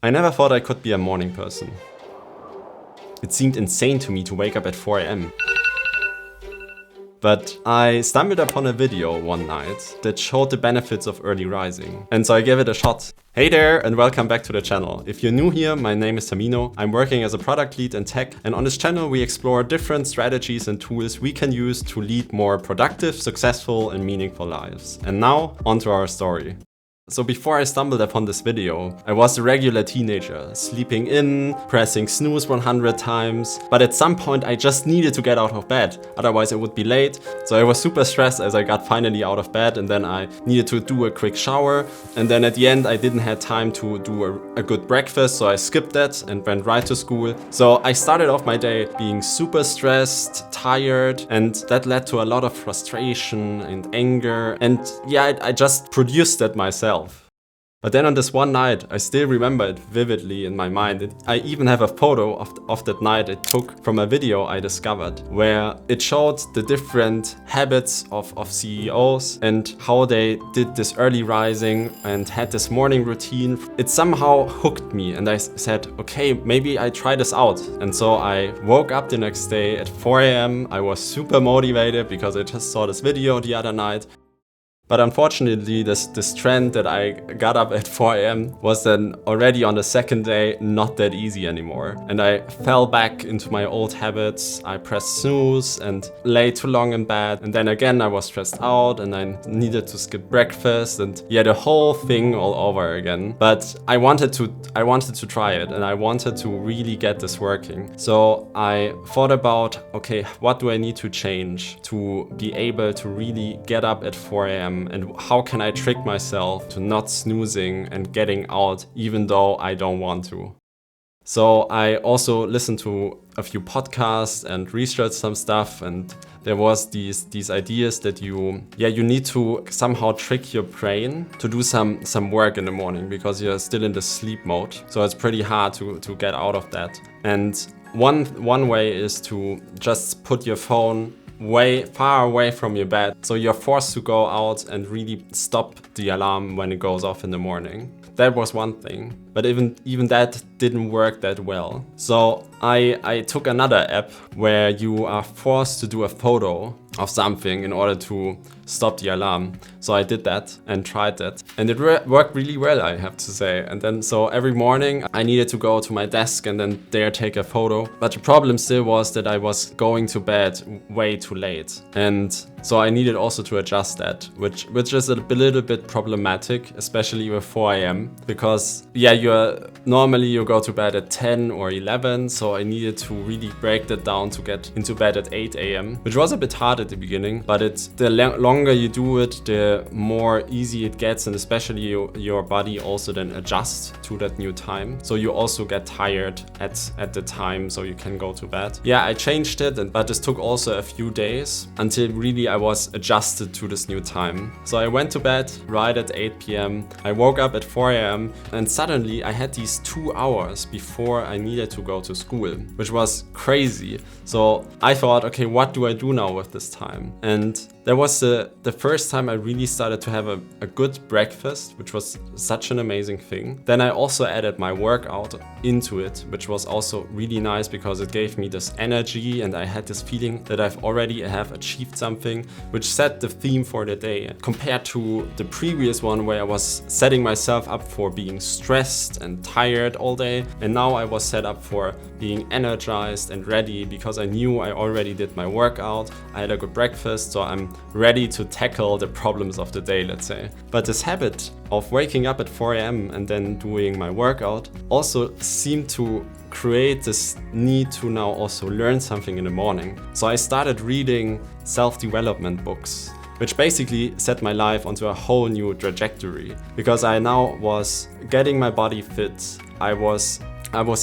I never thought I could be a morning person. It seemed insane to me to wake up at 4 a.m. But I stumbled upon a video one night that showed the benefits of early rising, and so I gave it a shot. Hey there, and welcome back to the channel. If you're new here, my name is Tamino. I'm working as a product lead in tech, and on this channel we explore different strategies and tools we can use to lead more productive, successful, and meaningful lives. And now, onto our story. So before I stumbled upon this video, I was a regular teenager, sleeping in, pressing snooze 100 times, but at some point I just needed to get out of bed, otherwise I would be late. So I was super stressed as I got finally out of bed, and then I needed to do a quick shower, and then at the end I didn't have time to do a good breakfast, so I skipped that and went right to school. So I started off my day being super stressed, tired, and that led to a lot of frustration and anger, and yeah, I just produced that myself. But then on this one night, I still remember it vividly in my mind. I even have a photo of that night it took from a video I discovered, where it showed the different habits of CEOs and how they did this early rising and had this morning routine. It somehow hooked me, and I said, okay, maybe I try this out. And so I woke up the next day at 4 a.m. I was super motivated because I just saw this video the other night. But unfortunately, this trend that I got up at 4 a.m. was then already on the second day not that easy anymore. And I fell back into my old habits. I pressed snooze and lay too long in bed. And then again, I was stressed out and I needed to skip breakfast, and yeah, the whole thing all over again. But I wanted to try it, and I wanted to really get this working. So I thought about, okay, what do I need to change to be able to really get up at 4 a.m.? And how can I trick myself to not snoozing and getting out even though I don't want to? So I also listened to a few podcasts and researched some stuff, and there was these ideas that you need to somehow trick your brain to do some work in the morning because you're still in the sleep mode. So it's pretty hard to get out of that. And one way is to just put your phone way far away from your bed, so you're forced to go out and really stop the alarm when it goes off in the morning. That was one thing, but even that didn't work that well. So I took another app where you are forced to do a photo of something in order to stop the alarm. So I did that and tried that, and it worked really well, I have to say. And then so every morning I needed to go to my desk and then there take a photo. But the problem still was that I was going to bed way too late, and so I needed also to adjust that, which is a little bit problematic, especially with 4 a.m. because yeah, normally you go to bed at 10 or 11, so I needed to really break that down to get into bed at 8 a.m., which was a bit hard at the beginning, but the longer you do it, the more easy it gets, and especially your body also then adjusts to that new time. So you also get tired at the time, so you can go to bed. Yeah, I changed it, but this took also a few days until really I was adjusted to this new time. So I went to bed right at 8 p.m. I woke up at 4 a.m. and suddenly I had these 2 hours before I needed to go to school, which was crazy. So I thought, okay, what do I do now with this time? And that was the first time I really started to have a good breakfast, which was such an amazing thing. Then I also added my workout into it, which was also really nice because it gave me this energy, and I had this feeling that I have achieved something, which set the theme for the day. Compared to the previous one where I was setting myself up for being stressed and tired all day, and now I was set up for being energized and ready because I knew I already did my workout, I had a good breakfast, so I'm ready to tackle the problems of the day, let's say. But this habit of waking up at 4 a.m. and then doing my workout also seemed to create this need to now also learn something in the morning. So I started reading self-development books, which basically set my life onto a whole new trajectory because I now was getting my body fit. I was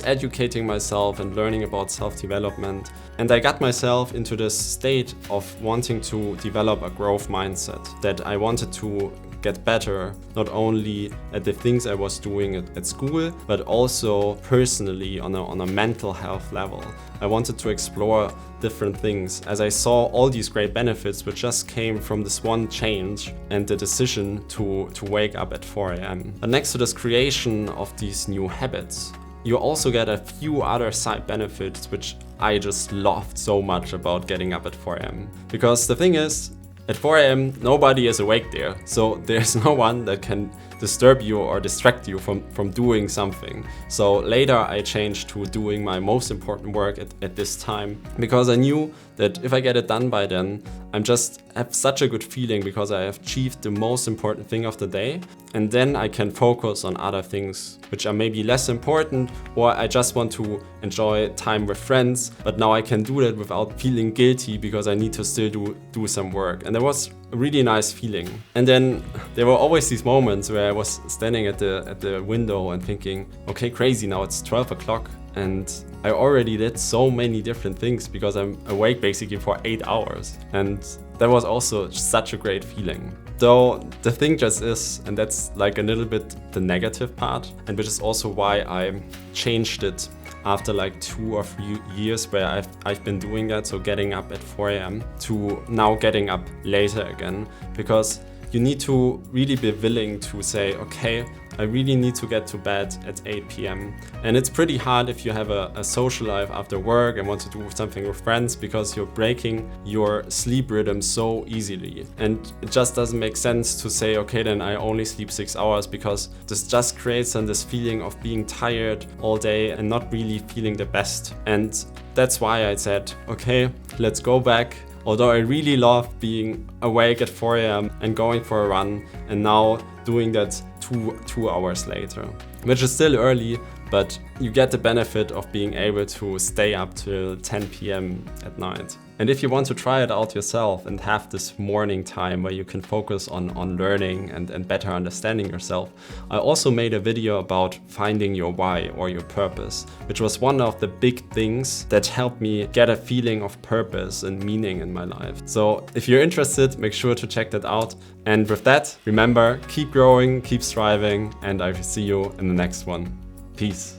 educating myself and learning about self-development, and I got myself into this state of wanting to develop a growth mindset, that I wanted to get better, not only at the things I was doing at school, but also personally on a mental health level. I wanted to explore different things as I saw all these great benefits which just came from this one change and the decision to wake up at 4 a.m. But next to this creation of these new habits, you also get a few other side benefits which I just loved so much about getting up at 4 a.m. Because the thing is, at 4 a.m. nobody is awake there, so there's no one that can disturb you or distract you from doing something. So later I changed to doing my most important work at this time, because I knew that if I get it done by then, I'm just have such a good feeling because I have achieved the most important thing of the day, and then I can focus on other things which are maybe less important, or I just want to enjoy time with friends, but now I can do that without feeling guilty because I need to still do some work. And that was a really nice feeling. And then there were always these moments where I was standing at the window and thinking, okay, crazy, now it's 12 o'clock and I already did so many different things because I'm awake basically for 8 hours. And that was also such a great feeling. Though the thing just is, and that's like a little bit the negative part, and which is also why I changed it after like 2 or 3 years where I've been doing that, so getting up at 4 a.m. to now getting up later again, because you need to really be willing to say, okay, I really need to get to bed at 8 p.m. And it's pretty hard if you have a social life after work and want to do something with friends, because you're breaking your sleep rhythm so easily. And it just doesn't make sense to say, okay, then I only sleep 6 hours, because this just creates then this feeling of being tired all day and not really feeling the best. And that's why I said, okay, let's go back. Although I really love being awake at 4 a.m. and going for a run, and now doing that two hours later, which is still early, but you get the benefit of being able to stay up till 10 p.m. at night. And if you want to try it out yourself and have this morning time where you can focus on learning and better understanding yourself, I also made a video about finding your why or your purpose, which was one of the big things that helped me get a feeling of purpose and meaning in my life. So if you're interested, make sure to check that out. And with that, remember, keep growing, keep striving, and I will see you in the next one. Peace.